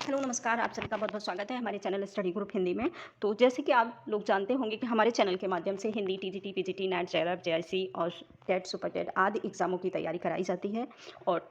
Hello नमस्कार, आप सभी का बहुत-बहुत स्वागत है हमारे चैनल स्टडी ग्रुप हिंदी में। तो जैसे कि आप लोग जानते होंगे कि हमारे चैनल के माध्यम से Hindi, TGT, PGT, net, JRF, JIC और टेट, सुपर टेट आदि एग्ज़ामों की तैयारी कराई जाती है। और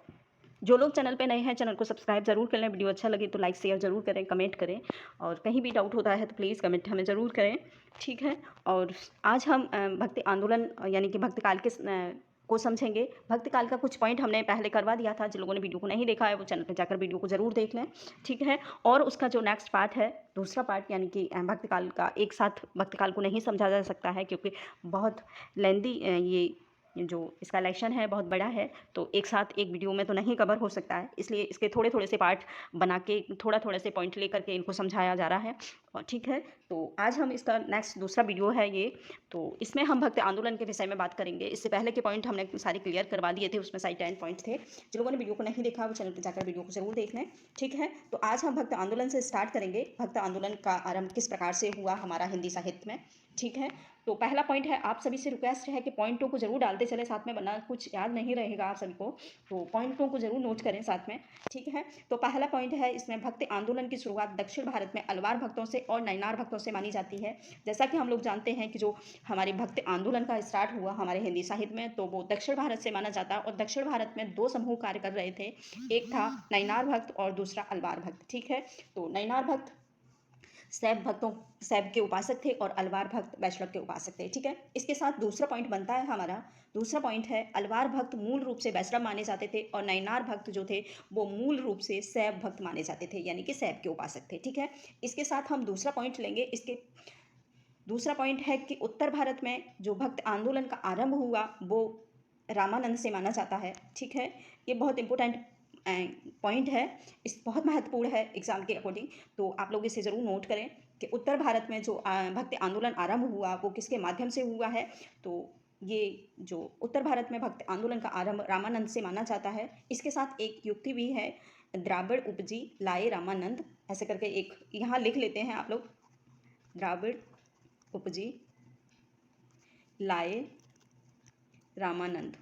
जो लोग चैनल पे नए हैं, चैनल को सब्सक्राइब ज़रूर कर लें। वीडियो अच्छा लगे तो लाइक, शेयर ज़रूर करें, कमेंट करें और कहीं भी डाउट होता है तो प्लीज़ कमेंट हमें ज़रूर करें, ठीक है? और आज हम भक्ति आंदोलन यानी कि भक्ति काल के को समझेंगे। भक्ति काल का कुछ पॉइंट हमने पहले करवा दिया था। जिन लोगों ने वीडियो को नहीं देखा है वो चैनल पे जाकर वीडियो को ज़रूर देख लें, ठीक है? और उसका जो नेक्स्ट पार्ट है, दूसरा पार्ट यानी कि भक्ति काल का एक साथ भक्ति काल को नहीं समझा जा सकता है क्योंकि बहुत लेंदी ये जो इसका लेक्शन है बहुत बड़ा है, तो एक साथ एक वीडियो में तो नहीं कवर हो सकता है। इसलिए इसके थोड़े-थोड़े से पार्ट बना के थोड़ा-थोड़े से पॉइंट लेकर के इनको समझाया जा रहा है और ठीक है? तो आज हम इसका नेक्स्ट दूसरा वीडियो है ये, तो इसमें हम भक्ति आंदोलन के विषय में बात करेंगे। इससे पहले के पॉइंट हमने सारे क्लियर करवा दिए थे, उसमें सारे 10 पॉइंट थे। जिन लोगों ने वीडियो को नहीं देखा वो चैनल पे जाकर वीडियो को ज़रूर देख लें, ठीक है? तो आज हम भक्ति आंदोलन से स्टार्ट करेंगे। भक्ति आंदोलन का आरंभ किस प्रकार से हुआ हमारा हिंदी साहित्य में, ठीक है? तो पहला पॉइंट है, आप सभी से रिक्वेस्ट है कि पॉइंटों को ज़रूर डालते चलें साथ में, वरना कुछ याद नहीं रहेगा आप सभी को। तो पॉइंटों को ज़रूर नोट करें साथ में, ठीक है? तो पहला पॉइंट है इसमें, भक्ति आंदोलन की शुरुआत दक्षिण भारत में अलवार भक्तों से और नैनार भक्तों से मानी जाती है। जैसा कि हम लोग जानते हैं कि जो हमारे भक्ति आंदोलन का स्टार्ट हुआ हमारे हिंदी साहित्य में, तो वो दक्षिण भारत से माना जाता है और दक्षिण भारत में 2 समूह कार्य कर रहे थे। एक था नैनार भक्त और दूसरा अलवार भक्त, ठीक है? तो नैनार भक्त शैव के उपासक थे और अलवार भक्त वैष्णव के उपासक थे, ठीक है? इसके साथ दूसरा पॉइंट बनता है हमारा, दूसरा पॉइंट है, अलवार भक्त मूल रूप से वैष्णव माने जाते थे और नैनार भक्त जो थे वो मूल रूप से शैव भक्त माने जाते थे, यानी कि शैव के उपासक थे, ठीक है? इसके साथ हम दूसरा पॉइंट लेंगे। इसके दूसरा पॉइंट है कि उत्तर भारत में जो भक्त आंदोलन का आरंभ हुआ वो रामानंद से माना जाता है, ठीक है? ये बहुत इंपॉर्टेंट पॉइंट है, इस बहुत महत्वपूर्ण है एग्जाम के अकॉर्डिंग, तो आप लोग इसे ज़रूर नोट करें कि उत्तर भारत में जो भक्ति आंदोलन आरंभ हुआ वो किसके माध्यम से हुआ है। तो ये जो उत्तर भारत में भक्ति आंदोलन का आरंभ रामानंद से माना जाता है। इसके साथ एक युक्ति भी है, द्राविड़ उपजी लाए रामानंद, ऐसे करके एक यहाँ लिख लेते हैं आप लोग, द्राविड़ उपजी लाए रामानंद,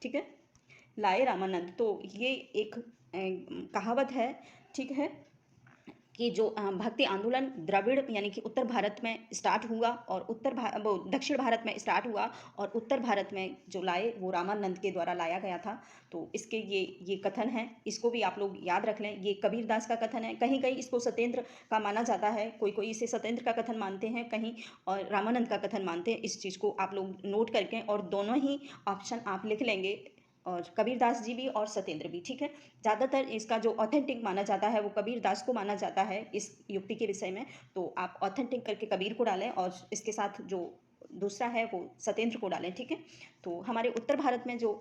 ठीक है? लाए रामानंद, तो ये एक कहावत है, ठीक है? कि जो भक्ति आंदोलन द्रविड़ यानी कि उत्तर भारत में स्टार्ट हुआ और वो दक्षिण भारत में स्टार्ट हुआ और उत्तर भारत में जो लाए वो रामानंद के द्वारा लाया गया था। तो इसके ये कथन है, इसको भी आप लोग याद रख लें। ये कबीरदास का कथन है, कहीं कहीं इसको सत्येंद्र का माना जाता है, कोई कोई इसे सत्येंद्र का कथन मानते हैं कहीं, और रामानंद का कथन मानते हैं। इस चीज़ को आप लोग नोट करके और दोनों ही ऑप्शन आप लिख लेंगे, और कबीरदास जी भी और सत्येंद्र भी, ठीक है? ज़्यादातर इसका जो ऑथेंटिक माना जाता है वो कबीरदास को माना जाता है इस युक्ति के विषय में, तो आप ऑथेंटिक करके कबीर को डालें और इसके साथ जो दूसरा है वो सत्येंद्र को डालें, ठीक है? तो हमारे उत्तर भारत में जो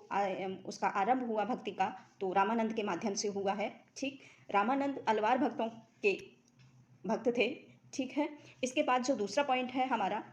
उसका आरंभ हुआ भक्ति का, तो रामानंद के माध्यम से हुआ है, ठीक? रामानंद अलवार भक्तों के भक्त थे, ठीक है? इसके बाद जो दूसरा पॉइंट है हमारा,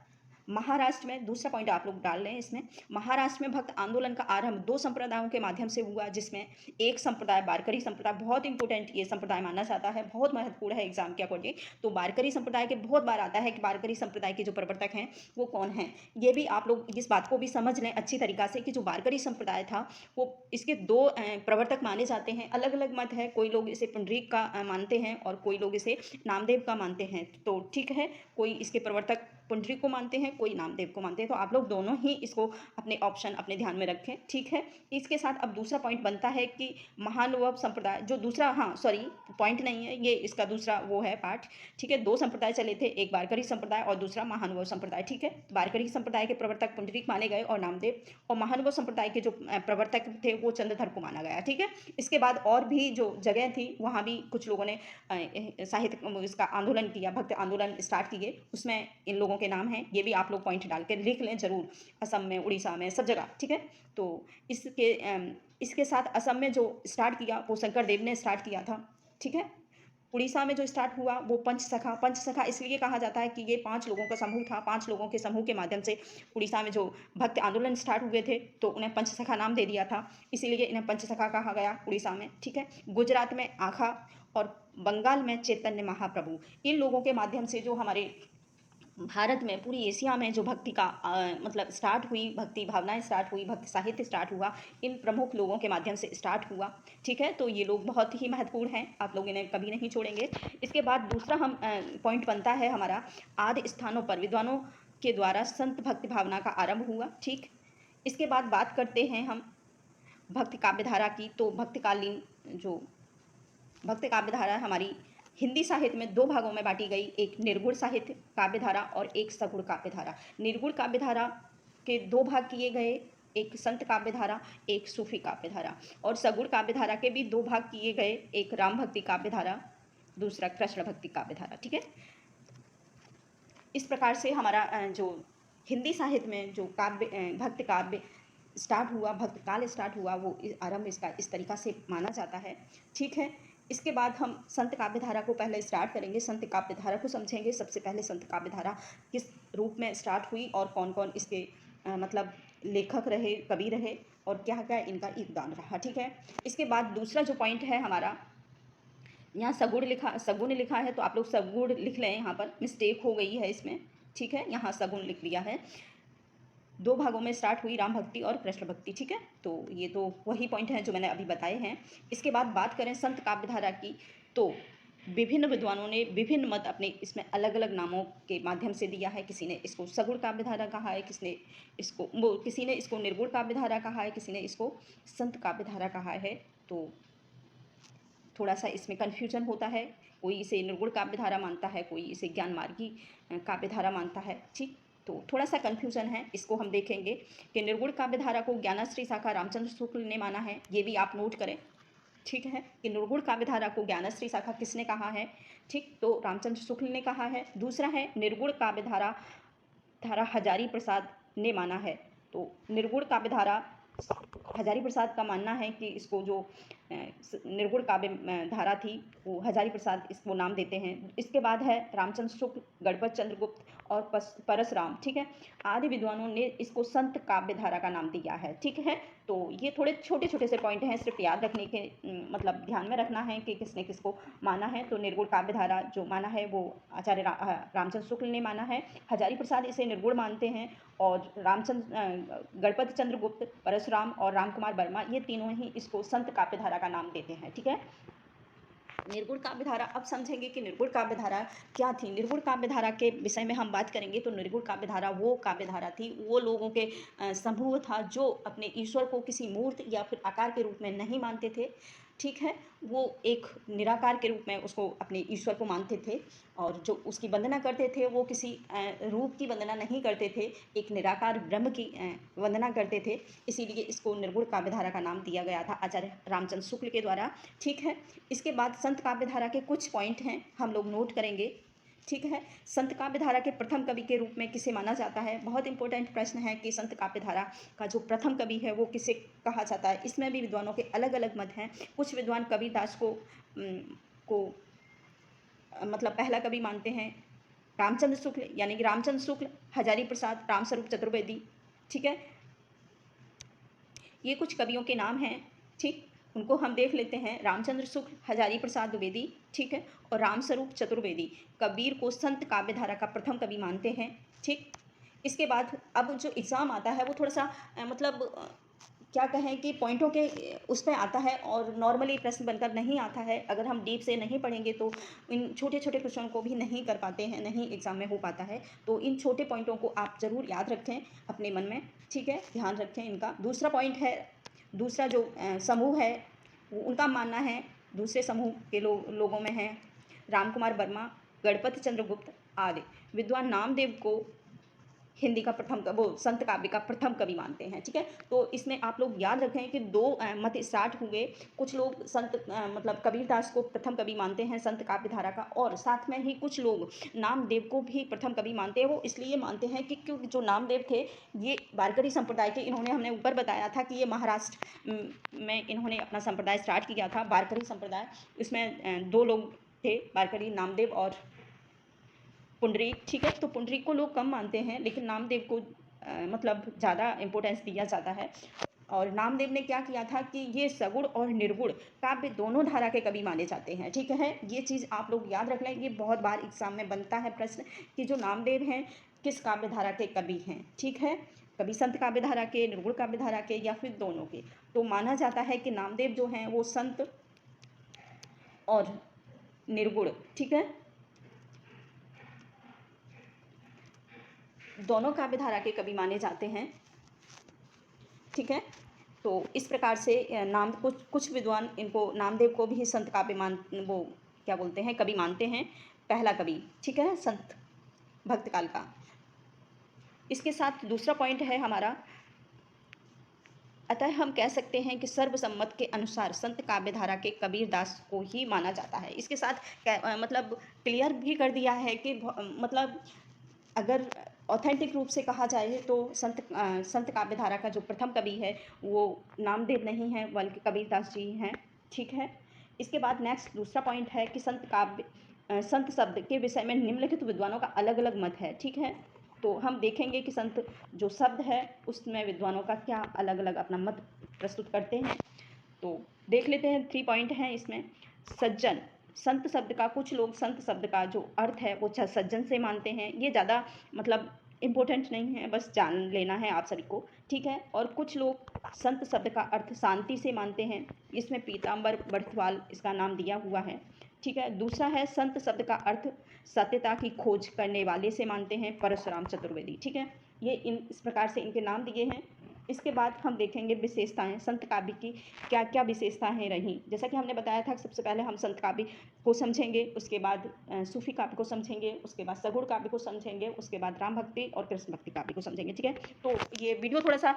महाराष्ट्र में दूसरा पॉइंट आप लोग डाल लें इसमें, महाराष्ट्र में भक्त आंदोलन का आरंभ 2 संप्रदायों के माध्यम से हुआ, जिसमें एक संप्रदाय वारकरी संप्रदाय, बहुत इंपॉर्टेंट ये संप्रदाय माना जाता है, बहुत महत्वपूर्ण है एग्जाम के अकॉर्डिंग। तो वारकरी संप्रदाय के बहुत बार आता है कि वारकरी संप्रदाय के जो प्रवर्तक हैं वो कौन हैं, ये भी आप लोग इस बात को भी समझ लें अच्छी तरीक़ा से कि जो वारकरी संप्रदाय था वो इसके 2 प्रवर्तक माने जाते हैं। अलग अलग मत है, कोई लोग इसे पुंडरीक का मानते हैं और कोई लोग इसे नामदेव का मानते हैं, तो ठीक है? कोई इसके प्रवर्तक पुंडरीक को मानते हैं, कोई नामदेव को मानते हैं, तो आप लोग दोनों ही इसको अपने ऑप्शन अपने ध्यान में रखें, ठीक है? इसके साथ अब दूसरा पॉइंट बनता है कि महानुभाव संप्रदाय, जो दूसरा, हाँ सॉरी पॉइंट नहीं है ये, इसका दूसरा वो है पार्ट, ठीक है? 2 संप्रदाय चले थे, एक वारकरी संप्रदाय और दूसरा महानुभाव संप्रदाय, ठीक है? वारकरी संप्रदाय के प्रवर्तक पुंडरीक माने गए और नामदेव, और महानुभाव संप्रदाय के जो प्रवर्तक थे वो चंद्रधर को माना गया, ठीक है? इसके बाद और भी जो जगह थी वहाँ भी कुछ लोगों ने साहित्य इसका आंदोलन किया, भक्त आंदोलन स्टार्ट किए, उसमें इन लोगों के नाम हैं, ये भी आप लोग पॉइंट डाल के लिख लें ज़रूर, असम में, उड़ीसा में, सब जगह, ठीक है? तो इसके साथ असम में जो स्टार्ट किया वो शंकर देव ने स्टार्ट किया था, ठीक है? उड़ीसा में जो स्टार्ट हुआ वो पंचसखा इसलिए कहा जाता है कि ये 5 लोगों का समूह था, 5 लोगों के समूह के माध्यम से उड़ीसा में जो भक्त आंदोलन स्टार्ट हुए थे तो उन्हें पंचसखा नाम दे दिया था, इसीलिए इन्हें पंचसखा कहा गया उड़ीसा में, ठीक है? गुजरात में आखा और बंगाल में चैतन्य महाप्रभु, इन लोगों के माध्यम से जो हमारे भारत में, पूरी एशिया में जो भक्ति का मतलब स्टार्ट हुई, भक्ति भावनाएं स्टार्ट हुई, भक्ति साहित्य स्टार्ट हुआ, इन प्रमुख लोगों के माध्यम से स्टार्ट हुआ। ठीक है, तो ये लोग बहुत ही महत्वपूर्ण हैं, आप लोग इन्हें कभी नहीं छोड़ेंगे। इसके बाद दूसरा हम पॉइंट बनता है हमारा, आदि स्थानों पर विद्वानों के द्वारा संत भक्ति भावना का आरंभ हुआ। ठीक, इसके बाद बात करते हैं हम भक्ति काव्यधारा की। तो भक्तिकालीन जो भक्ति काव्यधारा हमारी हिंदी साहित्य में दो भागों में बांटी गई, एक निर्गुण साहित्य काव्यधारा और एक सगुण काव्यधारा। निर्गुण काव्यधारा के दो भाग किए गए, एक संत काव्यधारा, एक सूफी काव्यधारा। और सगुण काव्यधारा के भी दो भाग किए गए, एक राम भक्ति काव्यधारा, दूसरा कृष्ण भक्ति काव्यधारा। ठीक है, इस प्रकार से हमारा जो हिंदी साहित्य में जो काव्य भक्ति काव्य स्टार्ट हुआ, भक्त काल स्टार्ट हुआ, वो आरंभ इसका इस तरीका से माना जाता है। ठीक है, इसके बाद हम संत काव्यधारा को पहले स्टार्ट करेंगे, संत काव्यधारा को समझेंगे। सबसे पहले संत काव्यधारा किस रूप में स्टार्ट हुई और कौन कौन इसके मतलब लेखक रहे, कवि रहे और क्या क्या इनका योगदान रहा। ठीक है, इसके बाद दूसरा जो पॉइंट है हमारा, यहाँ सगुण लिखा है, तो आप लोग सगुण लिख लें, यहाँ पर मिस्टेक हो गई है इसमें। ठीक है, यहाँ सगुण लिख दिया है। दो भागों में स्टार्ट हुई, राम भक्ति और कृष्ण भक्ति। ठीक है, तो ये तो वही पॉइंट हैं जो मैंने अभी बताए हैं। इसके बाद बात करें संत काव्यधारा की, तो विभिन्न विद्वानों ने विभिन्न मत अपने इसमें अलग अलग नामों के माध्यम से दिया है। किसी ने इसको सगुण काव्यधारा कहा है, किसी ने इसको निर्गुण काव्यधारा कहा है, किसी ने इसको संत काव्यधारा कहा है। तो थोड़ा सा इसमें कन्फ्यूजन होता है, कोई इसे निर्गुण काव्यधारा मानता है, कोई इसे ज्ञान मार्गी काव्यधारा मानता है। ठीक, तो थोड़ा सा कन्फ्यूजन है, इसको हम देखेंगे कि निर्गुण काव्यधारा को ज्ञानश्री शाखा रामचंद्र शुक्ल ने माना है, ये भी आप नोट करें। ठीक है, कि निर्गुण काव्यधारा को ज्ञानश्री शाखा किसने कहा है? ठीक, तो रामचंद्र शुक्ल ने कहा है। दूसरा है निर्गुण काव्यधारा हजारी प्रसाद ने माना है। तो निर्गुण काव्यधारा हजारी प्रसाद का मानना है कि इसको जो निर्गुण काव्य धारा थी वो हजारी प्रसाद इसको नाम देते हैं। इसके बाद है रामचंद्र शुक्ल, गणपत चंद्रगुप्त और परसराम। ठीक है, आदि विद्वानों ने इसको संत काव्य धारा का नाम दिया है। ठीक है, तो ये थोड़े छोटे छोटे से पॉइंट हैं, सिर्फ याद रखने के मतलब ध्यान में रखना है कि किसने किसको माना है। तो निर्गुण काव्य धारा जो माना है वो आचार्य रामचंद्र शुक्ल ने माना है, हजारी प्रसाद इसे निर्गुण मानते हैं, और गणपत चंद्रगुप्त, परशुराम और राम कुमार वर्मा ये तीनों ही इसको संत काव्य धारा का नाम देते हैं। ठीक है, निर्गुण काव्यधारा अब समझेंगे कि निर्गुण काव्यधारा क्या थी। निर्गुण काव्यधारा के विषय में हम बात करेंगे तो निर्गुण काव्यधारा वो काव्यधारा थी, वो लोगों के समूह था जो अपने ईश्वर को किसी मूर्त या फिर आकार के रूप में नहीं मानते थे। ठीक है, वो एक निराकार के रूप में उसको अपने ईश्वर को मानते थे, और जो उसकी वंदना करते थे वो किसी रूप की वंदना नहीं करते थे, एक निराकार ब्रह्म की वंदना करते थे। इसीलिए इसको निर्गुण काव्यधारा का नाम दिया गया था आचार्य रामचंद्र शुक्ल के द्वारा। ठीक है, इसके बाद संत काव्यधारा के कुछ पॉइंट हैं, हम लोग नोट करेंगे। ठीक है, संत काव्यधारा के प्रथम कवि के रूप में किसे माना जाता है? बहुत इंपॉर्टेंट प्रश्न है कि संत काव्यधारा का जो प्रथम कवि है वो किसे कहा जाता है। इसमें भी विद्वानों के अलग अलग मत हैं। कुछ विद्वान कबीरदास को मतलब पहला कवि मानते हैं, रामचंद्र शुक्ल यानी कि रामचंद्र शुक्ल, हजारी प्रसाद, रामस्वरूप चतुर्वेदी। ठीक है, ये कुछ कवियों के नाम हैं। ठीक, उनको हम देख लेते हैं, रामचंद्र शुक्ल, हजारी प्रसाद द्विवेदी। ठीक है, और रामस्वरूप चतुर्वेदी कबीर को संत काव्यधारा का प्रथम कवि मानते हैं। ठीक, इसके बाद अब जो एग्ज़ाम आता है वो थोड़ा सा क्या कहें कि पॉइंटों के उस पर आता है, और नॉर्मली प्रश्न बनकर नहीं आता है। अगर हम डीप से नहीं पढ़ेंगे तो इन छोटे छोटे क्वेश्चन को भी नहीं कर पाते हैं, नहीं एग्ज़ाम में हो पाता है। तो इन छोटे पॉइंटों को आप ज़रूर याद रखें अपने मन में। ठीक है, ध्यान रखें इनका। दूसरा पॉइंट है, दूसरा जो समूह है उनका मानना है, दूसरे समूह के लोगों में हैं राम कुमार वर्मा, गणपत चंद्रगुप्त आदि। विद्वान नामदेव को हिंदी का वो संत काव्य का प्रथम कवि मानते हैं। ठीक है, तो इसमें आप लोग याद रखें कि दो मत स्टार्ट हुए। कुछ लोग मतलब कबीरदास को प्रथम कवि मानते हैं संत काव्य धारा का, और साथ में ही कुछ लोग नामदेव को भी प्रथम कवि मानते हैं। वो इसलिए मानते हैं कि क्योंकि जो नामदेव थे ये वारकरी संप्रदाय के, इन्होंने हमने ऊपर बताया था कि ये महाराष्ट्र में इन्होंने अपना संप्रदाय स्टार्ट किया था, वारकरी संप्रदाय। इसमें दो लोग थे, वारकरी नामदेव और पुंडरीक। ठीक है, तो पुंडरीक को लोग कम मानते हैं, लेकिन नामदेव को मतलब ज़्यादा इम्पोर्टेंस दिया जाता है। और नामदेव ने क्या किया था कि ये सगुण और निर्गुण काव्य दोनों धारा के कवि माने जाते हैं, ठीक है। ये चीज़ आप लोग याद रख लें, ये बहुत बार एग्जाम में बनता है प्रश्न कि जो नामदेव हैं किस काव्य धारा के कवि हैं, ठीक है। कभी संत काव्य धारा के, निर्गुण काव्य धारा के, या फिर दोनों के। तो माना जाता है कि नामदेव जो हैं वो संत और निर्गुण, ठीक है, दोनों काव्य धारा के कवि माने जाते हैं, ठीक है। तो इस प्रकार से नाम कुछ विद्वान इनको नामदेव को भी संत काव्य वो क्या बोलते हैं, कवि मानते हैं, पहला कवि, ठीक है, संत भक्त काल का। इसके साथ दूसरा पॉइंट है हमारा, अतः हम कह सकते हैं कि सर्वसम्मत के अनुसार संत काव्य धारा के कबीरदास को ही माना जाता है। इसके साथ मतलब क्लियर भी कर दिया है कि मतलब अगर ऑथेंटिक रूप से कहा जाए तो संत काव्य धारा का जो प्रथम कवि है वो नामदेव नहीं है बल्कि कबीरदास जी हैं, ठीक है। इसके बाद नेक्स्ट दूसरा पॉइंट है कि संत शब्द के विषय में निम्नलिखित विद्वानों का अलग अलग मत है, ठीक है। तो हम देखेंगे कि संत जो शब्द है उसमें विद्वानों का क्या अलग अलग अपना मत प्रस्तुत करते हैं। तो देख लेते हैं, 3 पॉइंट हैं इसमें। सज्जन, संत शब्द का कुछ लोग संत शब्द का जो अर्थ है वो सज्जन से मानते हैं, ये ज़्यादा मतलब इम्पोर्टेंट नहीं है, बस जान लेना है आप सभी को, ठीक है। और कुछ लोग संत शब्द का अर्थ शांति से मानते हैं, इसमें पीताम्बर बर्थवाल इसका नाम दिया हुआ है, ठीक है। दूसरा है संत शब्द का अर्थ सत्यता की खोज करने वाले से मानते हैं, परशुराम चतुर्वेदी, ठीक है। ये इस प्रकार से इनके नाम दिए हैं। इसके बाद हम देखेंगे विशेषताएं, संत काव्य की क्या क्या विशेषताएं रहीं। जैसा कि हमने बताया था, सबसे पहले हम संत काव्य को समझेंगे, उसके बाद सूफी काव्य को समझेंगे, उसके बाद सगुण काव्य को समझेंगे, उसके बाद राम भक्ति और कृष्ण भक्ति काव्य को समझेंगे, ठीक है। तो ये वीडियो थोड़ा सा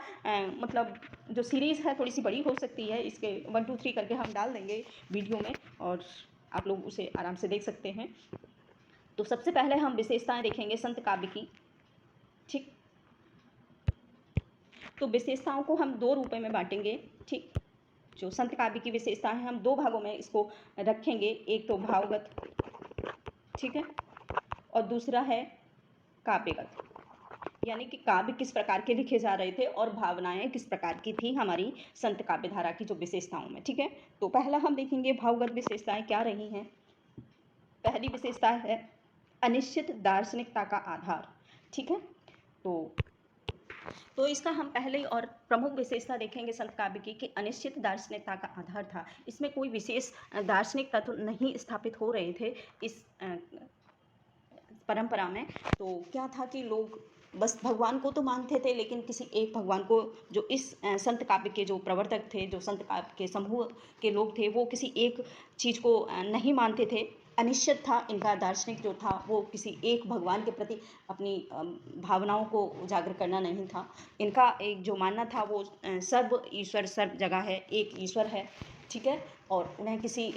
मतलब जो सीरीज़ है थोड़ी सी बड़ी हो सकती है, इसके 1 2 3 करके हम डाल देंगे वीडियो में और आप लोग उसे आराम से देख सकते हैं। तो सबसे पहले हम विशेषताएं देखेंगे संत काव्य की, ठीक। तो विशेषताओं को हम 2 रूपों में बांटेंगे, ठीक। जो संत काव्य की विशेषता है हम 2 भागों में इसको रखेंगे, एक तो भावगत, ठीक है, और दूसरा है काव्यगत, यानी कि काव्य किस प्रकार के लिखे जा रहे थे और भावनाएं किस प्रकार की थी हमारी संत काव्य धारा की जो विशेषताओं में, ठीक है। तो पहला हम देखेंगे भावगत विशेषताएं क्या रही हैं। पहली विशेषता है अनिश्चित दार्शनिकता का आधार, ठीक है। तो इसका हम पहले और प्रमुख विशेषता देखेंगे संत काव्य की कि अनिश्चित दार्शनिकता का आधार था। इसमें कोई विशेष दार्शनिक तत्व नहीं स्थापित हो रहे थे इस परंपरा में। तो क्या था कि लोग बस भगवान को तो मानते थे, लेकिन किसी एक भगवान को, जो इस संत काव्य के जो प्रवर्तक थे, जो संत काव्य के समूह के लोग थे, वो किसी एक चीज़ को नहीं मानते थे। अनिश्चित था इनका दार्शनिक जो था, वो किसी एक भगवान के प्रति अपनी भावनाओं को उजागर करना नहीं था। इनका एक जो मानना था वो सर्व ईश्वर सर्व जगह है, एक ईश्वर है, ठीक है। और उन्हें किसी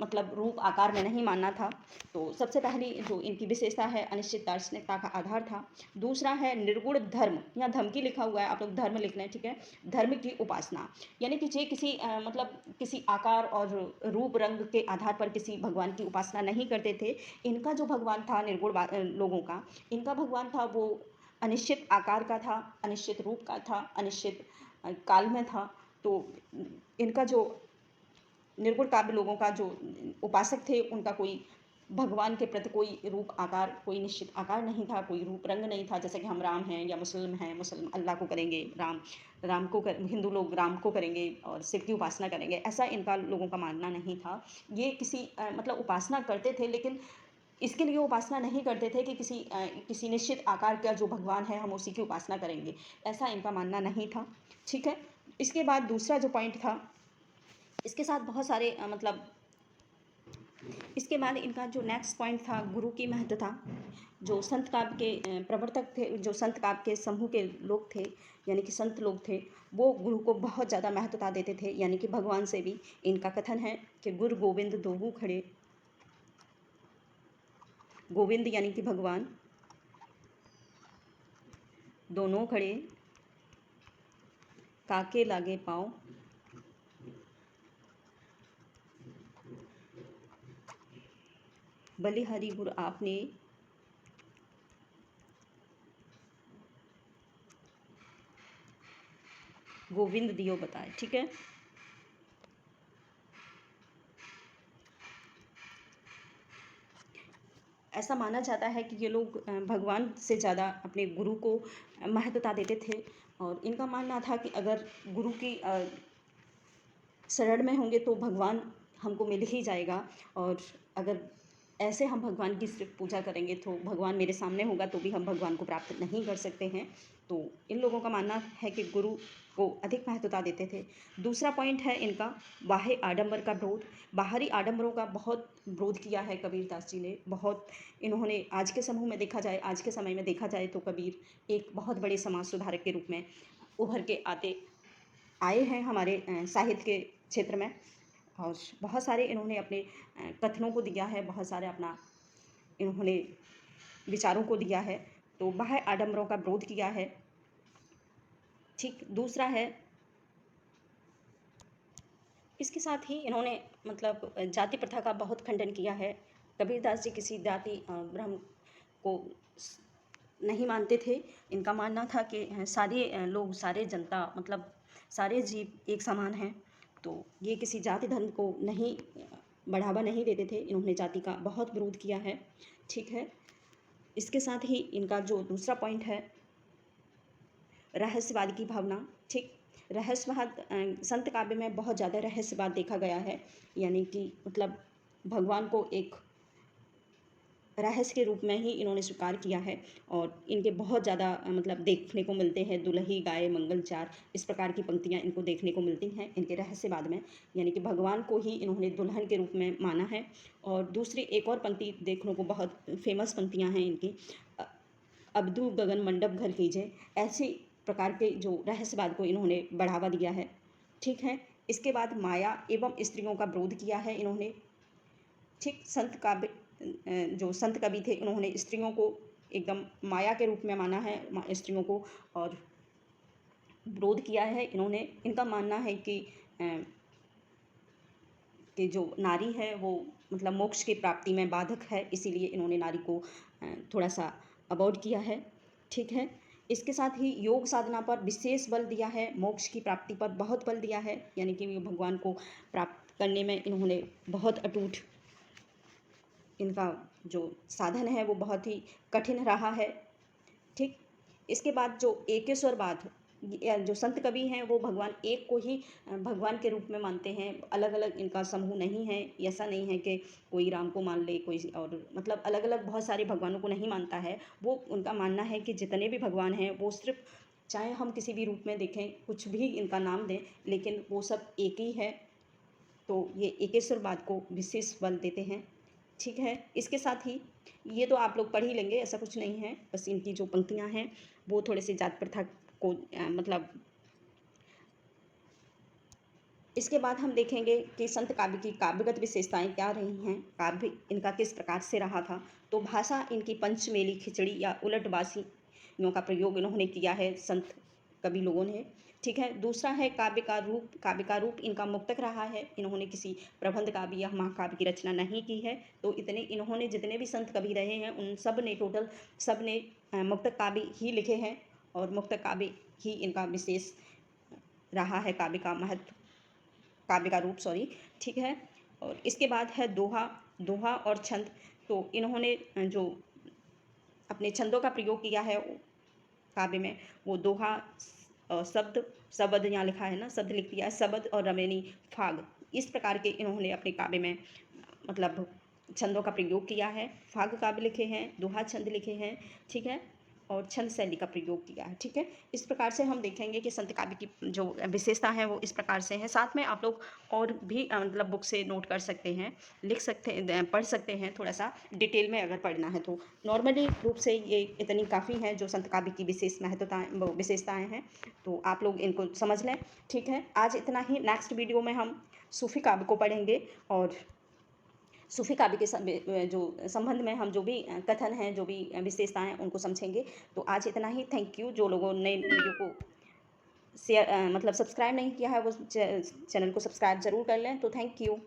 मतलब रूप आकार में नहीं मानना था। तो सबसे पहली जो इनकी विशेषता है अनिश्चित दार्शनिकता का आधार था। दूसरा है निर्गुण धर्म, यहाँ धर्म की लिखा हुआ है, आप लोग धर्म लिख लें, ठीक है। धर्म की उपासना, यानी कि जे किसी मतलब किसी आकार और रूप रंग के आधार पर किसी भगवान की उपासना नहीं करते थे। इनका जो भगवान था निर्गुण लोगों का, इनका भगवान था वो अनिश्चित आकार का था, अनिश्चित रूप का था, अनिश्चित काल में था। तो इनका जो निर्गुण काव्य लोगों का जो उपासक थे, उनका कोई भगवान के प्रति कोई रूप आकार, कोई निश्चित आकार नहीं था, कोई रूप रंग नहीं था। जैसे कि हम राम हैं या मुस्लिम हैं, मुस्लिम अल्लाह को करेंगे, राम को हिंदू लोग राम को करेंगे और शिव की उपासना करेंगे, ऐसा इनका लोगों का मानना नहीं था। ये किसी मतलब उपासना करते थे, लेकिन इसके लिए उपासना नहीं करते थे कि किसी निश्चित आकार का जो भगवान है हम उसी की उपासना करेंगे, ऐसा इनका मानना नहीं था, ठीक है। इसके बाद दूसरा जो पॉइंट था, इसके साथ बहुत सारे मतलब इसके बाद इनका जो नेक्स्ट पॉइंट था गुरु की महत्वता। जो संत काव्य के प्रवर्तक थे, जो संत काव्य के समूह के लोग थे, यानी कि संत लोग थे, वो गुरु को बहुत ज़्यादा महत्वता देते थे, यानी कि भगवान से भी। इनका कथन है कि गुरु गोविंद दोहू खड़े, गोविंद यानी कि भगवान, दोनों खड़े, काके लागे पाँव, बलिहारी गुरु आपने, गोविंद दियो बताए। ठीक है, ऐसा माना जाता है कि ये लोग भगवान से ज़्यादा अपने गुरु को महत्वता देते थे, और इनका मानना था कि अगर गुरु की शरण में होंगे तो भगवान हमको मिल ही जाएगा, और अगर ऐसे हम भगवान की सिर्फ पूजा करेंगे तो भगवान मेरे सामने होगा तो भी हम भगवान को प्राप्त नहीं कर सकते हैं। तो इन लोगों का मानना है कि गुरु को अधिक महत्वता देते थे। दूसरा पॉइंट है इनका बाह्य आडंबर का विरोध। बाहरी आडंबरों का बहुत विरोध किया है कबीरदास जी ने। बहुत इन्होंने आज के समूह में देखा जाए, आज के समय में देखा जाए तो कबीर एक बहुत बड़े समाज सुधारक के रूप में उभर के आए हैं हमारे साहित्य के क्षेत्र में, और बहुत सारे इन्होंने अपने कथनों को दिया है, बहुत सारे अपना इन्होंने विचारों को दिया है। तो बाह्य आडंबरों का विरोध किया है। ठीक, दूसरा है इसके साथ ही इन्होंने मतलब जाति प्रथा का बहुत खंडन किया है। कबीरदास जी किसी जाति ब्रह्म को नहीं मानते थे। इनका मानना था कि सारे लोग, सारे जनता मतलब सारे जीव एक समान हैं। तो ये किसी जाति धर्म को नहीं बढ़ावा नहीं देते थे। इन्होंने जाति का बहुत विरोध किया है। ठीक है, इसके साथ ही इनका जो दूसरा पॉइंट है रहस्यवाद की भावना। ठीक, रहस्यवाद संत काव्य में बहुत ज़्यादा रहस्यवाद देखा गया है, यानी कि मतलब भगवान को एक रहस्य के रूप में ही इन्होंने स्वीकार किया है, और इनके बहुत ज़्यादा मतलब देखने को मिलते हैं दुलही गाए मंगलचार, इस प्रकार की पंक्तियाँ इनको देखने को मिलती हैं इनके रहस्यवाद में, यानी कि भगवान को ही इन्होंने दुल्हन के रूप में माना है। और दूसरी एक और पंक्ति देखने को बहुत फेमस पंक्तियाँ हैं इनकी, अब्दू गगन मंडप घर कीजिए, ऐसी प्रकार के जो रहस्यवाद को इन्होंने बढ़ावा दिया है। ठीक है, इसके बाद माया एवं स्त्रियों का विरोध किया है इन्होंने। ठीक, संत काव्य जो संत कवि थे उन्होंने स्त्रियों को एकदम माया के रूप में माना है, स्त्रियों को, और विरोध किया है इन्होंने। इनका मानना है कि जो नारी है वो मतलब मोक्ष की प्राप्ति में बाधक है, इसीलिए इन्होंने नारी को थोड़ा सा अवॉइड किया है। ठीक है, इसके साथ ही योग साधना पर विशेष बल दिया है, मोक्ष की प्राप्ति पर बहुत बल दिया है, यानी कि भगवान को प्राप्त करने में इन्होंने बहुत अटूट, इनका जो साधन है वो बहुत ही कठिन रहा है। ठीक, इसके बाद जो एकेश्वरवाद, जो संत कवि हैं वो भगवान एक को ही भगवान के रूप में मानते हैं, अलग अलग इनका समूह नहीं है। ऐसा नहीं है कि कोई राम को मान ले, कोई और मतलब अलग अलग बहुत सारे भगवानों को नहीं मानता है वो। उनका मानना है कि जितने भी भगवान हैं वो सिर्फ, चाहे हम किसी भी रूप में देखें, कुछ भी इनका नाम दें, लेकिन वो सब एक ही है। तो ये एकेश्वरवाद को विशेष बल देते हैं। ठीक है, इसके साथ ही ये तो आप लोग पढ़ ही लेंगे, ऐसा कुछ नहीं है, बस इनकी जो पंक्तियां हैं वो थोड़े से जात प्रथा को मतलब। इसके बाद हम देखेंगे कि संत काव्य की काव्यगत विशेषताएं क्या रही हैं, काव्य इनका किस प्रकार से रहा था। तो भाषा इनकी पंचमेली खिचड़ी या उलटबासियों का प्रयोग इन्होंने किया है संत कवि लोगों ने। ठीक है, दूसरा है काव्य का रूप। काव्य का रूप इनका मुक्तक रहा है, इन्होंने किसी प्रबंध काव्य या महाकाव्य की रचना नहीं की है। तो इन्होंने जितने भी संत कवि रहे हैं उन सब ने टोटल सब ने मुक्तक काव्य ही लिखे हैं, और मुक्तक काव्य ही इनका विशेष रहा है, काव्य का महत्व, काव्य का रूप, सॉरी। ठीक है, और इसके बाद है दोहा। दोहा और छंद, तो इन्होंने जो अपने छंदों का प्रयोग किया है काव्य में, वो दोहा, शब्द, शब्द यहाँ लिखा है ना, शब्द लिख दिया है, शब्द और रमेनी फाग, इस प्रकार के इन्होंने अपने काव्य में मतलब छंदों का प्रयोग किया है। फाग काव्य लिखे हैं, दोहा छंद लिखे हैं। ठीक है, और छंद शैली का प्रयोग किया है। ठीक है, इस प्रकार से हम देखेंगे कि संत काव्य की जो विशेषता है वो इस प्रकार से है। साथ में आप लोग और भी मतलब बुक से नोट कर सकते हैं, लिख सकते हैं, पढ़ सकते हैं, थोड़ा सा डिटेल में अगर पढ़ना है तो। नॉर्मली रूप से ये इतनी काफ़ी है जो संत काव्य की विशेष विशेषताएँ हैं, तो आप लोग इनको समझ लें। ठीक है, आज इतना ही। नेक्स्ट वीडियो में हम सूफी काव्य को पढ़ेंगे, और सूफी काव्य के जो संबंध में हम जो भी कथन हैं, जो भी विशेषताएं हैं, उनको समझेंगे। तो आज इतना ही। Thank you. जो लोगों ने वीडियो को शेयर मतलब सब्सक्राइब नहीं किया है वो चैनल को सब्सक्राइब ज़रूर कर लें। तो थैंक यू।